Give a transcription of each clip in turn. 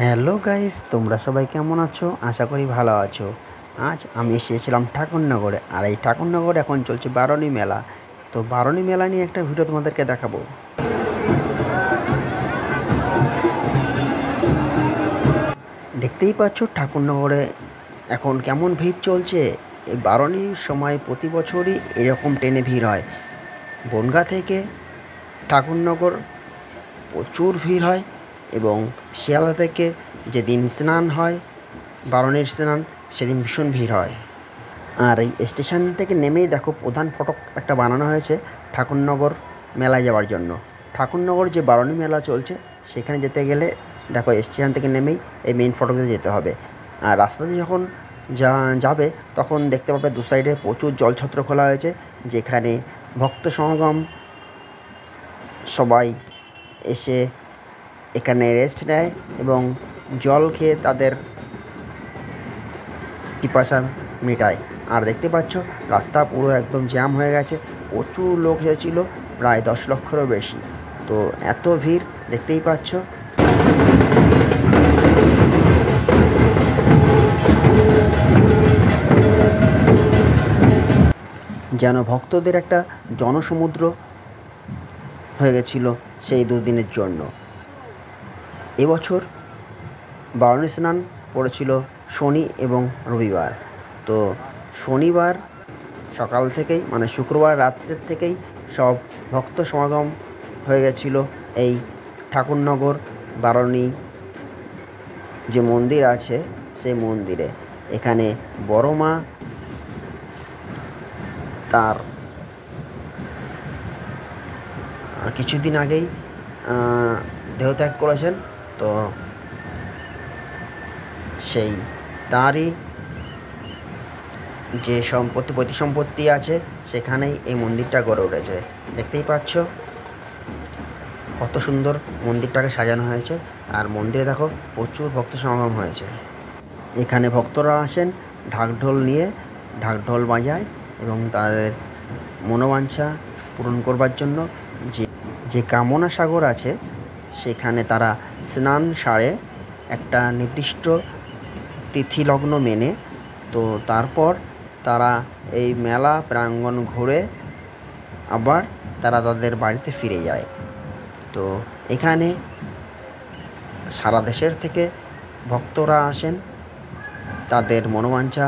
Hello guys, তোমরা সবাই কেমন আছো? আশা করি ভালো আছো। আজ আমি এসেছিলাম ঠাকুরনগরে, আর এই ঠাকুরনগরে এখন চলছে বারণী মেলা। তো বারণী মেলা নিয়ে একটা ভিডিও তোমাদেরকে দেখাবো। দেখতেই পাচ্ছ ঠাকুরনগরে এখন কেমন ভিড় চলছে। এই বারণীর সময় প্রতি বছরই এরকম ট্রেনে ভিড় হয়। বনগাঁ থেকে ঠাকুরনগর প্রচুর ভিড় হয়, এবং শিয়ালদা থেকে যেদিন স্নান হয়, বারণীর স্নান, সেদিন ভীষণ ভিড় হয়। আর এই স্টেশন থেকে নেমেই দেখো প্রধান ফটক একটা বানানো হয়েছে ঠাকুরনগর মেলায় যাওয়ার জন্য। ঠাকুরনগর যে বারণী মেলা চলছে সেখানে যেতে গেলে দেখো স্টেশন থেকে নেমেই এই মেইন ফটকে যেতে হবে। আর রাস্তাতে যখন যাবে তখন দেখতে পাবে দু সাইডে প্রচুর জলছত্র খোলা হয়েছে, যেখানে ভক্ত সমাগম সবাই এসে এখানে রেস্ট নেয় এবং জল খেয়ে তাদের পিপাসা মেটায়। আর দেখতে পাচ্ছ রাস্তা পুরো একদম জ্যাম হয়ে গেছে, প্রচুর লোক এসেছিলো, প্রায় 10 লক্ষেরও বেশি। তো এত ভিড় দেখতেই পাচ্ছ। যেন ভক্তদের একটা জনসমুদ্র হয়ে গেছিলো সেই দুদিনের জন্য। এবছর বারণী স্নান পড়েছিল শনি এবং রবিবার। তো শনিবার সকাল থেকেই, মানে শুক্রবার রাত্রের থেকেই সব ভক্ত সমাগম হয়ে গেছিলো এই ঠাকুরনগর বারণী যে মন্দির আছে সেই মন্দিরে। এখানে বড় মা তার কিছুদিন আগেই দেহত্যাগ করেছেন। তো সেই তারই যে সম্পত্তি আছে সেখানেই এই মন্দিরটা গড়ে উঠেছে। দেখতেই পাচ্ছ কত সুন্দর মন্দিরটাকে সাজানো হয়েছে। আর মন্দিরে দেখো প্রচুর ভক্ত সমাগম হয়েছে। এখানে ভক্তরা আসেন ঢাকঢোল নিয়ে, ঢাকঢোল বাজায় এবং তাদের মনোবাঞ্ছা পূরণ করবার জন্য যে কামনা সাগর আছে সেখানে তারা স্নান সারে একটা নির্দিষ্ট তিথি লগ্ন মেনে, তো তারপর তারা এই মেলা প্রাঙ্গণ ঘুরে আবার তারা তাদের বাড়িতে ফিরে যায়। তো এখানে সারা দেশের থেকে ভক্তরা আসেন তাদের মনোবাঞ্ছা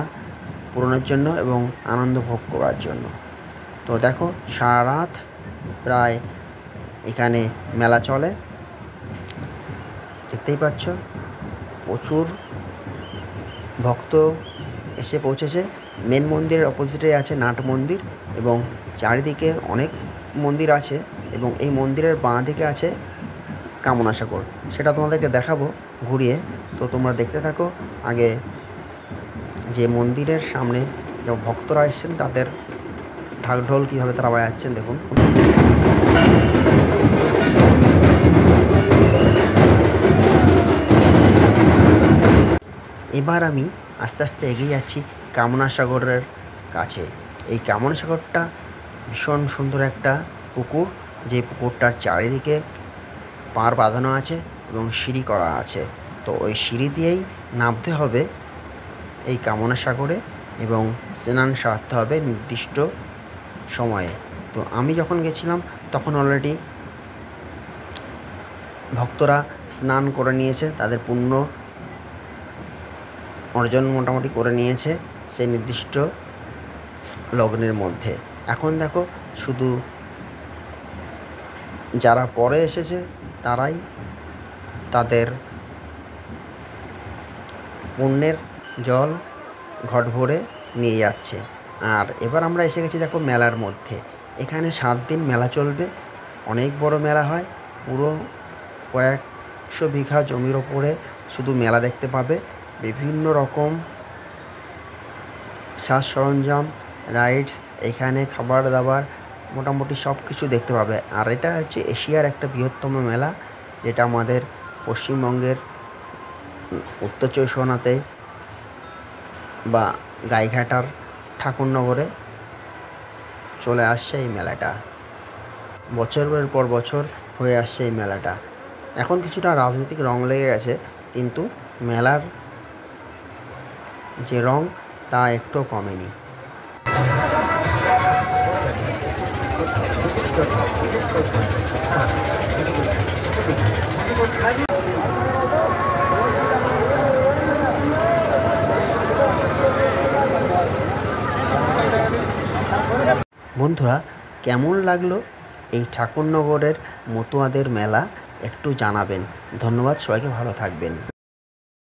পূরণের জন্য এবং আনন্দ ভোগ করার জন্য। তো দেখো সারা রাত প্রায় এখানে মেলা চলে। দেখতেই পাচ্ছ প্রচুর ভক্ত এসে পৌঁছেছে। মেন মন্দিরের অপোজিটে আছে নাট মন্দির, এবং চারিদিকে অনেক মন্দির আছে, এবং এই মন্দিরের বাঁ দিকে আছে কামনা সাগর। সেটা তোমাদেরকে দেখাবো ঘুরিয়ে। তো তোমরা দেখতে থাকো। আগে যে মন্দিরের সামনে যে ভক্তরা এসেছেন তাদের ঢাকঢোল কীভাবে তারা বাজাচ্ছেন দেখুন। এবার আমি আস্তে আস্তে এগিয়ে যাচ্ছি কামনা সাগরের কাছে। এই কামনা সাগরটা ভীষণ সুন্দর একটা পুকুর, যে পুকুরটার চারিদিকে পাড় বাঁধানো আছে এবং সিঁড়ি করা আছে। তো ওই সিঁড়ি দিয়েই নামতে হবে এই কামনা সাগরে, এবং স্নান সারতে হবে নির্দিষ্ট সময়ে। তো আমি যখন গেছিলাম তখন অলরেডি ভক্তরা স্নান করে নিয়েছে, তাদের পুণ্য অর্জন মোটামুটি করে নিয়েছে সেই নির্দিষ্ট লগ্নের মধ্যে। এখন দেখো শুধু যারা পরে এসেছে তারাই তাদের পুণ্যের জল ঘট ভরে নিয়ে যাচ্ছে। আর এবার আমরা এসে গেছি দেখো মেলার মধ্যে। এখানে 7 দিন মেলা চলবে। অনেক বড় মেলা হয়, পুরো কয়েকশো বিঘা জমির ওপরে শুধু মেলা দেখতে পাবে। বিভিন্ন রকম সাজ সরঞ্জাম, রাইডস, এখানে খাবার দাবার মোটামুটি সব কিছু দেখতে পাবে। আর এটা হচ্ছে এশিয়ার একটা বৃহত্তম মেলা, যেটা আমাদের পশ্চিমবঙ্গের উত্তর চব্বিশ পরগনাতে বা গাইঘাটার ঠাকুরনগরে চলে আসছে এই মেলাটা। বছরের পর বছর হয়ে আসছে এই মেলাটা। এখন কিছুটা রাজনৈতিক রং লেগে গেছে, কিন্তু মেলার যে রং তা একটু কমেনি। বন্ধুরা, কেমন লাগলো এই ঠাকুরনগরের মতুয়াদের মেলা একটু জানাবেন। ধন্যবাদ, সবাইকে ভালো থাকবেন।